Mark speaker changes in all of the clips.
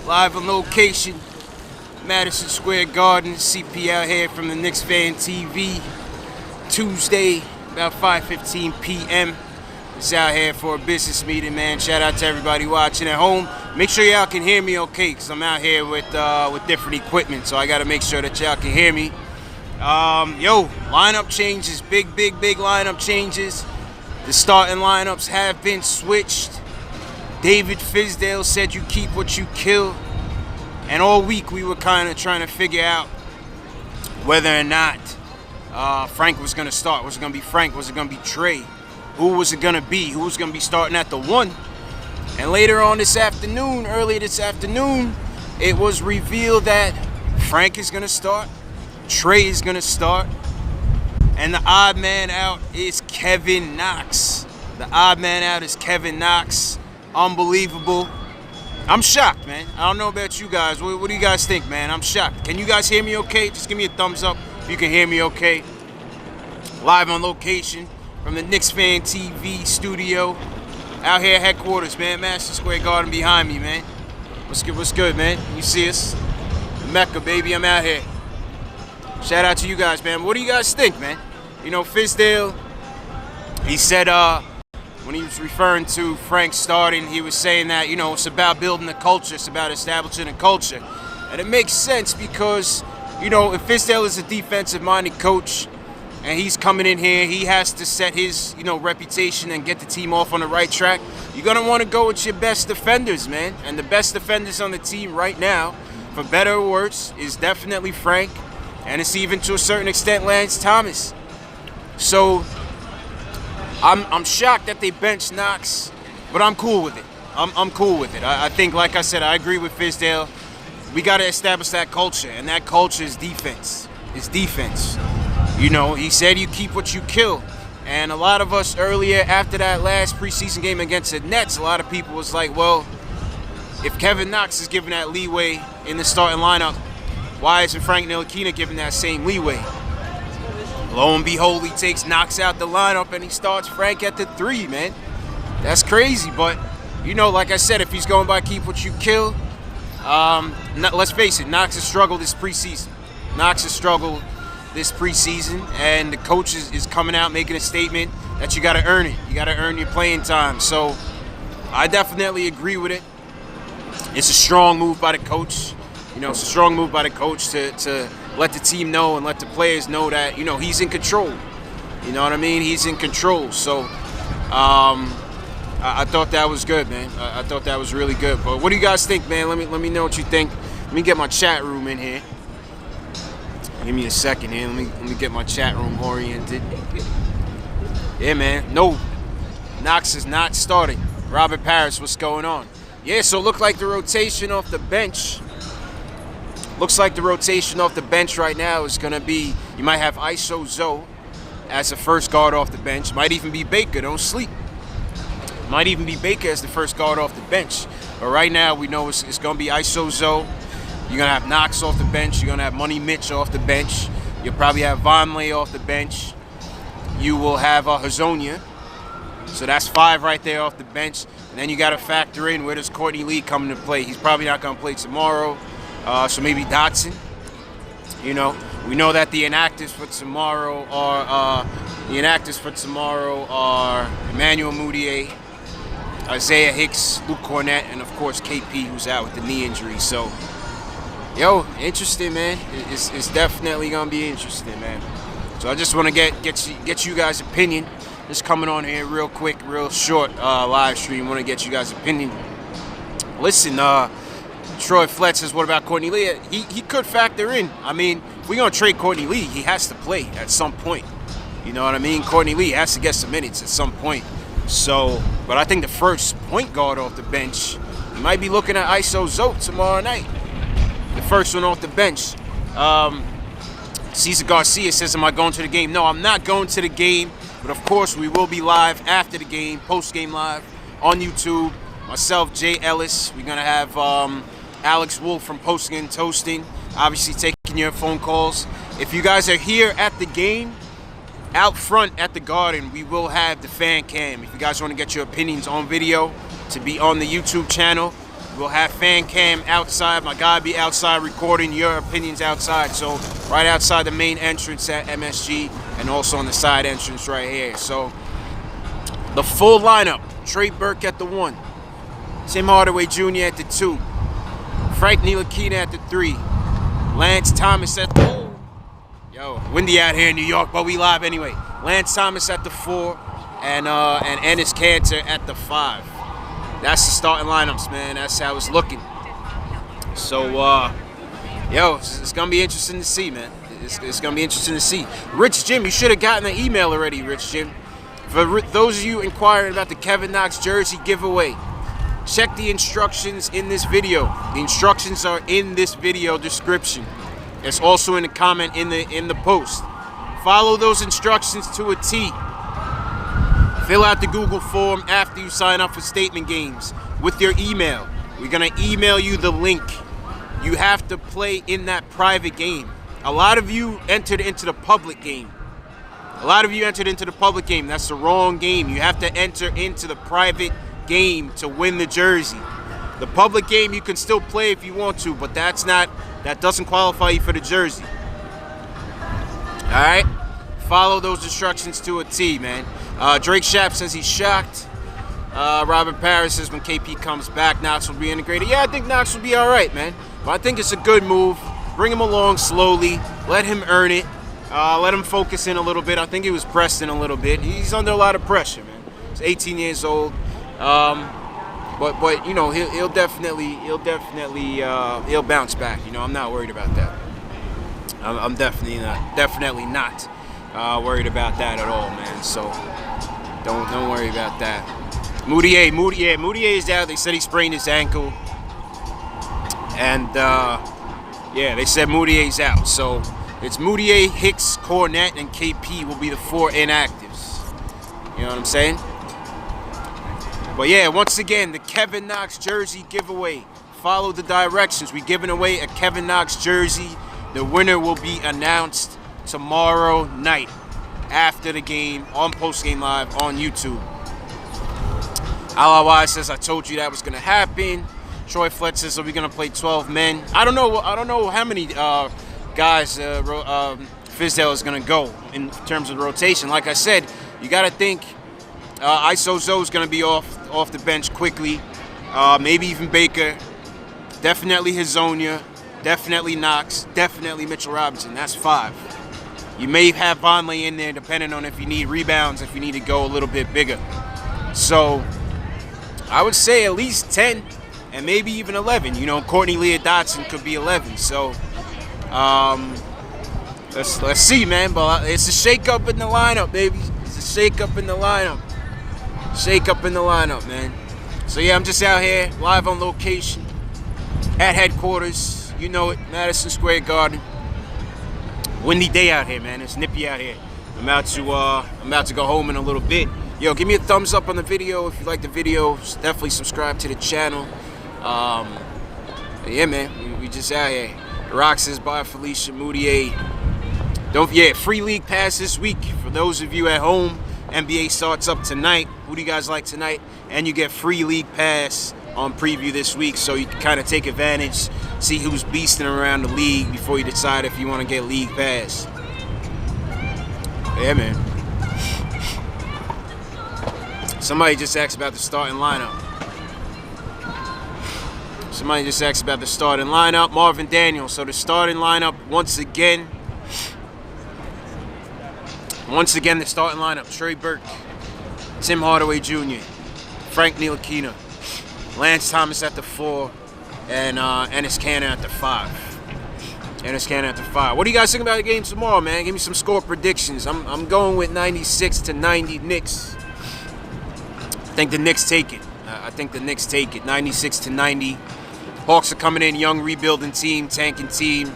Speaker 1: Live on location, Madison Square Garden. CP out here from the KnicksFanTV. Tuesday, about 5:15 p.m. It's out here for a business meeting, man. Shout out to everybody watching at home. Make sure y'all can hear me okay, because I'm out here with different equipment, so I got to make sure that y'all can hear me. Lineup changes, big lineup changes. The starting lineups have been switched. David Fizdale said you keep what you kill. And all week we were kind of trying to figure out whether or not Frank was going to start. Was it going to be Frank? Was it going to be Trey? Who was it going to be? Who was going to be starting at the 1? And later on this afternoon, earlier this afternoon, it was revealed that Frank is going to start. Trey is going to start. And the odd man out is Kevin Knox. The odd man out is Kevin Knox. Unbelievable. I'm shocked, man. I don't know about you guys. What do you guys think, man? I'm shocked. Can you guys hear me okay? Just give me a thumbs up if you can hear me okay. Live on location from the KnicksFanTV studio. Out here headquarters, man. Madison Square Garden behind me, man. What's good, man? You see us? Mecca, baby. I'm out here. Shout out to you guys, man. What do you guys think, man? You know, Fizdale, he said when he was referring to Frank starting, he was saying that, you know, it's about building a culture. It's about establishing a culture. And it makes sense because, you know, if Fizdale is a defensive-minded coach and he's coming in here, he has to set his, you know, reputation and get the team off on the right track. You're going to want to go with your best defenders, man. And the best defenders on the team right now, for better or worse, is definitely Frank. And it's even to a certain extent Lance Thomas. So I'm shocked that they benched Knox, but I'm cool with it. I'm cool with it. I think, like I said, I agree with Fizdale. We got to establish that culture, and that culture is defense. It's defense. You know, he said you keep what you kill. And a lot of us earlier, after that last preseason game against the Nets, a lot of people was like, well, if Kevin Knox is given that leeway in the starting lineup, why isn't Frank Ntilikina given that same leeway? Lo and behold, he takes Knox out the lineup and he starts Frank at the 3, man. That's crazy, but, you know, like I said, if he's going by keep what you kill, let's face it, Knox has struggled this preseason. And the coach is coming out making a statement that you got to earn it. You got to earn your playing time. So I definitely agree with it. It's a strong move by the coach. You know, it's a strong move by the coach to let the team know and let the players know that, you know, he's in control. You know what I mean? He's in control. So I thought that was good, man. I thought that was really good. But what do you guys think, man? Let me know what you think. Let me get my chat room in here. Give me a second here. Let me get my chat room oriented. Yeah, man. No, Knox is not starting. Robert Paris, what's going on? Yeah, so it looked like the rotation off the bench. Looks like the rotation off the bench right now is going to be, you might have Iso Zoe as the first guard off the bench. Might even be Baker, don't sleep. Might even be Baker as the first guard off the bench. But right now we know it's going to be Iso Zoe. You're going to have Knox off the bench. You're going to have Money Mitch off the bench. You'll probably have Vonleh off the bench. You will have Hazonia. So that's 5 right there off the bench. And then you got to factor in, where does Courtney Lee come into play? He's probably not going to play tomorrow. So maybe Dotson. You know, we know that the inactives for tomorrow are Emmanuel Mudiay, Isaiah Hicks, Luke Cornett, and of course KP, who's out with the knee injury. So, yo, interesting, man. It's definitely gonna be interesting, man. So I just want to get you guys' opinion. Just coming on here real quick, real short live stream. Want to get you guys' opinion. Listen, Troy Flett says, what about Courtney Lee? He could factor in. I mean, if we're going to trade Courtney Lee, he has to play at some point. You know what I mean? Courtney Lee has to get some minutes at some point. So, but I think the first point guard off the bench, you might be looking at Iso Zoe tomorrow night. The first one off the bench. Cesar Garcia says, am I going to the game? No, I'm not going to the game. But, of course, we will be live after the game, post-game live on YouTube. Myself, Jay Ellis. We're going to have Alex Wolf from Posting and Toasting, obviously taking your phone calls. If you guys are here at the game, out front at the Garden, we will have the fan cam. If you guys want to get your opinions on video to be on the YouTube channel, We'll have fan cam outside. My guy be outside recording your opinions outside. So right outside the main entrance at MSG and also on the side entrance right here. So the full lineup. Trey Burke at the 1. Tim Hardaway Jr. at the 2. Frank Ntilikina at the 3. Lance Thomas at the... Yo, windy out here in New York, but we live anyway. Lance Thomas at the 4. And Enes Kanter at the 5. That's the starting lineups, man. That's how it's looking. So, yo, it's going to be interesting to see, man. It's going to be interesting to see. Rich Jim, you should have gotten the email already, Rich Jim. For those of you inquiring about the Kevin Knox jersey giveaway, check the instructions in this video. The instructions are in this video description. It's also in the comment in the post. Follow those instructions to a T. Fill out the Google form after you sign up for Statement Games with your email. We're going to email you the link. You have to play in that private game. A lot of you entered into the public game. That's the wrong game. You have to enter into the private game to win the jersey. The public game you can still play if you want to, but that doesn't qualify you for the jersey. All right? Follow those instructions to a T, man. Drake Schaap says he's shocked. Robert Parrish says when KP comes back, Knox will be integrated. Yeah, I think Knox will be all right, man. But I think it's a good move. Bring him along slowly. Let him earn it. Let him focus in a little bit. I think he was pressed in a little bit. He's under a lot of pressure, man. He's 18 years old. But you know, he'll definitely bounce back. You know, I'm not worried about that. I'm definitely not worried about that at all, man. So don't worry about that. Moutier is out. They said he sprained his ankle, and yeah, they said Moutier's out. So it's Moutier, Hicks, Cornette, and KP will be the 4 inactives. You know what I'm saying? But yeah, once again, the Kevin Knox jersey giveaway. Follow the directions. We're giving away a Kevin Knox jersey. The winner will be announced tomorrow night after the game on Post Game Live on YouTube. Alawai says, I told you that was going to happen. Troy Fletch says, are we going to play 12 men? I don't know how many guys Fizdale is going to go in terms of the rotation. Like I said, you got to think Iso Zoe's going to be off the bench quickly. Maybe even Baker. Definitely Hazonia. Definitely Knox. Definitely Mitchell Robinson. That's 5. You may have Vonleh in there depending on if you need rebounds, if you need to go a little bit bigger. So I would say at least 10 and maybe even 11. You know, Courtney Leah Dotson could be 11. So let's see, man. But it's a shake-up in the lineup, baby. It's a shake-up in the lineup. Shake-up in the lineup, man. So yeah, I'm just out here live on location at headquarters. You know it, Madison Square Garden. Windy day out here, man. It's nippy out here. I'm about to go home in a little bit. Yo, give me a thumbs up on the video if you like the video. Definitely subscribe to the channel. Yeah, man, we just out here. Rock says bye, Felicia Moutier. Free league pass this week for those of you at home. NBA starts up tonight. Who do you guys like tonight? And you get free league pass on preview this week, so you can kind of take advantage, see who's beasting around the league before you decide if you want to get league pass. Yeah, man. Somebody just asked about the starting lineup. Marvin Daniels. So the starting lineup once again, the starting lineup: Trey Burke, Tim Hardaway Jr., Frank Ntilikina, Lance Thomas at the 4, and Enes Kanter at the 5. What do you guys think about the game tomorrow, man? Give me some score predictions. I'm going with 96-90 Knicks. I think the Knicks take it. 96-90. Hawks are coming in, young rebuilding team, tanking team.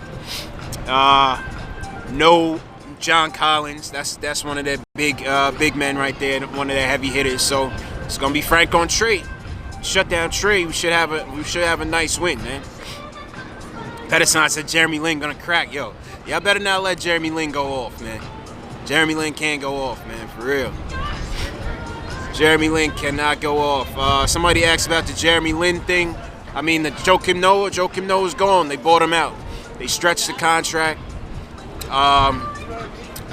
Speaker 1: No John Collins. That's one of their big men right there, one of their heavy hitters. So it's gonna be Frank on Trey. Shut down Trey. We should have a nice win, man. Pedersen said Jeremy Lin gonna crack. Yo, y'all better not let Jeremy Lin go off, man. Jeremy Lin can't go off, man, for real. Jeremy Lin cannot go off. Somebody asked about the Jeremy Lin thing. I mean, the Joakim Noah's gone. They bought him out. They stretched the contract.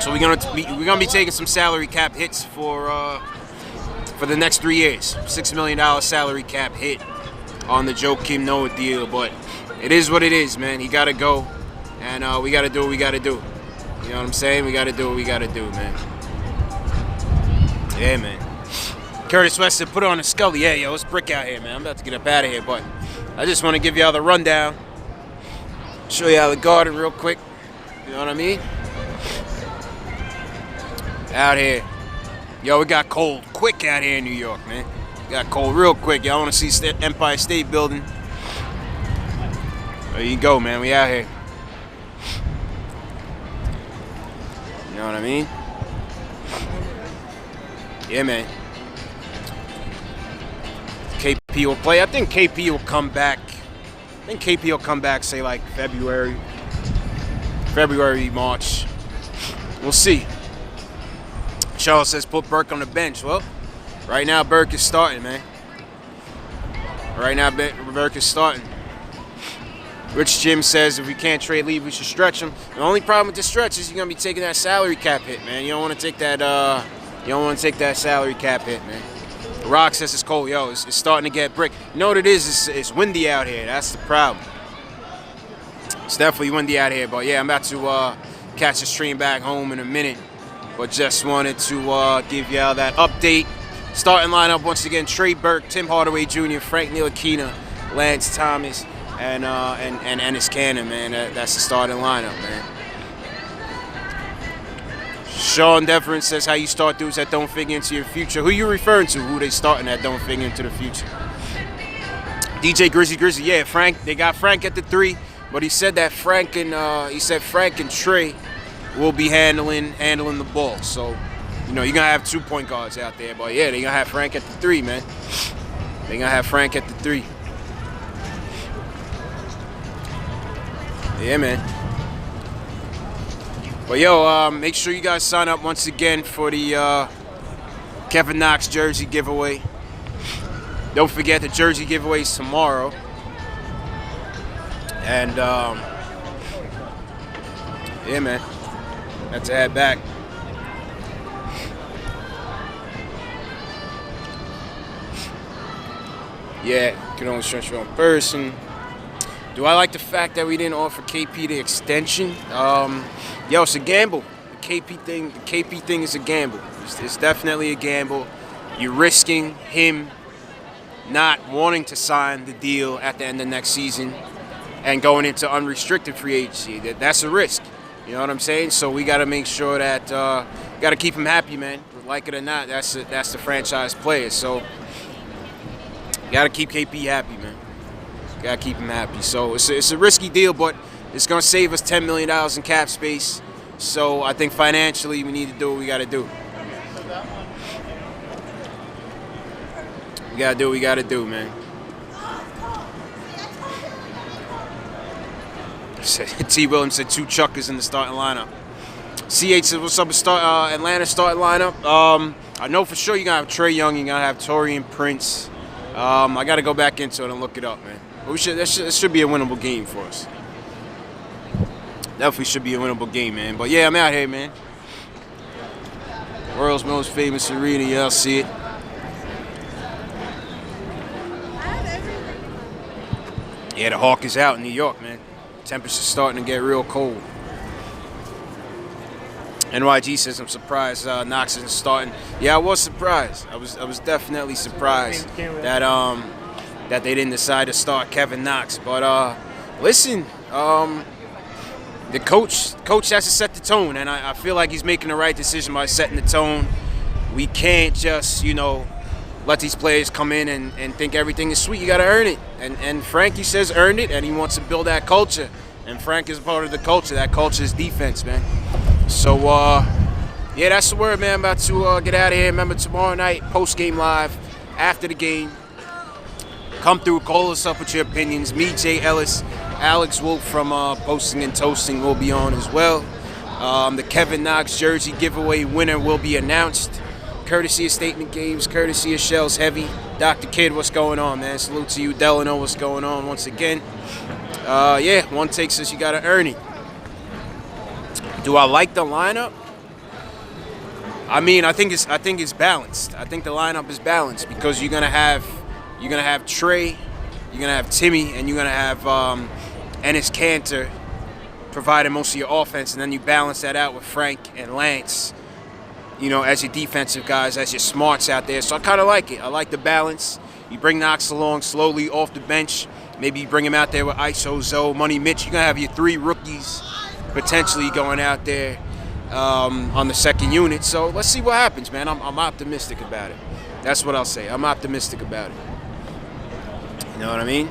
Speaker 1: So we're gonna be taking some salary cap hits for the next 3 years. $6 million salary cap hit on the Joakim Noah deal, but it is what it is, man. He gotta go, and we gotta do what we gotta do. You know what I'm saying? We gotta do what we gotta do, man. Yeah, man. Curtis West said, put it on the Scully. Yeah, yo, it's brick out here, man. I'm about to get up out of here, but I just want to give y'all the rundown. Show y'all the garden real quick. You know what I mean? Out here. Yo, it got cold quick out here in New York, man. It got cold real quick. Y'all want to see Empire State Building? There you go, man. We out here. You know what I mean? Yeah, man. KP will play. I think KP will come back. Say like February, March. We'll see. Charles says put Burke on the bench. Well, right now Burke is starting, man. Right now Burke is starting. Rich Jim says if we can't trade Lee, we should stretch him. The only problem with the stretch is you're gonna be taking that salary cap hit, man. You don't want to take that. You don't want to take that salary cap hit, man. Rock says it's cold. Yo, it's starting to get brick. You know what it is? It's windy out here. That's the problem. It's definitely windy out here. But yeah, I'm about to catch the stream back home in a minute. But just wanted to give y'all that update. Starting lineup once again: Trey Burke, Tim Hardaway Jr., Frank Ntilikina, Lance Thomas, and Ennis Cannon, man. That's the starting lineup, man. Sean Deference says how you start dudes that don't figure into your future. Who you referring to? Who they starting that don't figure into the future? DJ Grizzy, yeah, Frank. They got Frank at the 3, but he said that Frank and Trey will be handling the ball. So, you know, you're gonna have 2 point guards out there, but yeah, they're gonna have Frank at the 3, man. They're gonna have Frank at the 3. Yeah, man. But yo, make sure you guys sign up once again for the Kevin Knox jersey giveaway. Don't forget the jersey giveaway is tomorrow. And yeah, man, have to head back. Yeah, you can only stretch your own person. Do I like the fact that we didn't offer KP the extension? Yo, it's a gamble. The KP thing is a gamble. It's definitely a gamble. You're risking him not wanting to sign the deal at the end of next season and going into unrestricted free agency. That's a risk. You know what I'm saying? So we got to make sure that got to keep him happy, man. Like it or not, that's the franchise player. So you got to keep KP happy, man. Gotta keep him happy. So it's a risky deal, but it's gonna save us $10 million in cap space. So I think financially we need to do what we gotta do. We gotta do what we gotta do, man. T. Williams said 2 chuckers in the starting lineup. CH said, what's up with Atlanta starting lineup? I know for sure you're gonna have Trae Young, you're gonna have Taurean Prince. I gotta go back into it and look it up, man. This should be a winnable game for us. Definitely should be a winnable game, man. But yeah, I'm out here, man. World's most famous arena, y'all see it. Yeah, the Hawk is out in New York, man. Temperature's starting to get real cold. NYG says I'm surprised Knox isn't starting. Yeah, I was surprised. I was definitely surprised that they didn't decide to start Kevin Knox. But listen, the coach has to set the tone, and I feel like he's making the right decision by setting the tone. We can't just, you know, let these players come in and think everything is sweet. You got to earn it. And Frankie says earned it, and he wants to build that culture. And Frank is a part of the culture. That culture is defense, man. So, yeah, that's the word, man. I'm about to get out of here. Remember, tomorrow night, post-game live, after the game. Come through, call us up with your opinions. Me, Jay Ellis, Alex Wolf from Posting and Toasting will be on as well. The Kevin Knox jersey giveaway winner will be announced Courtesy of Statement Games, courtesy of Shells Heavy. Dr. Kid, what's going on, man? Salute to you. Delano, what's going on once again? Yeah, one takes us, you got to earn it. Do I like the lineup? I mean, I think it's balanced. I think the lineup is balanced because you're gonna have Trey, you're gonna have Timmy, and you're gonna have Ennis Cantor providing most of your offense, and then you balance that out with Frank and Lance, you know, as your defensive guys, as your smarts out there. So I kind of like it. I like the balance. You bring Knox along slowly off the bench. Maybe you bring him out there with ISO, Zoe, Money Mitch. You're going to have your 3 rookies potentially going out there on the second unit. So let's see what happens, man. I'm optimistic about it. That's what I'll say. I'm optimistic about it. You know what I mean?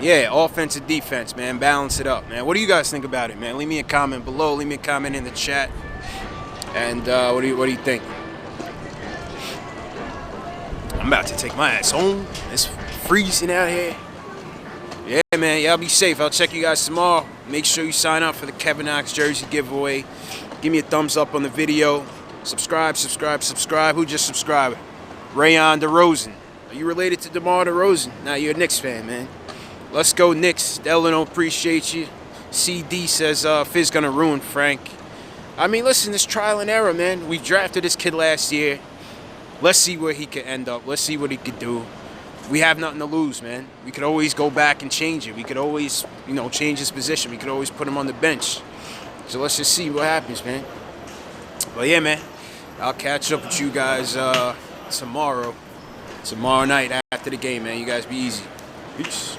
Speaker 1: Yeah, offense and defense, man. Balance it up, man. What do you guys think about it, man? Leave me a comment below. Leave me a comment in the chat. And what do you think? I'm about to take my ass home. It's freezing out here. Yeah, man. Y'all be safe. I'll check you guys tomorrow. Make sure you sign up for the Kevin Knox jersey giveaway. Give me a thumbs up on the video. Subscribe. Who just subscribed? Rayon DeRozan. Are you related to DeMar DeRozan? Nah, you're a Knicks fan, man. Let's go Knicks. Delano, appreciate you. CD says Fizz gonna ruin Frank. I mean, listen, this trial and error, man. We drafted this kid last year. Let's see where he could end up. Let's see what he could do. We have nothing to lose, man. We could always go back and change it. We could always, you know, change his position. We could always put him on the bench. So let's just see what happens, man. But yeah, man, I'll catch up with you guys tomorrow night after the game, man. You guys be easy. Peace.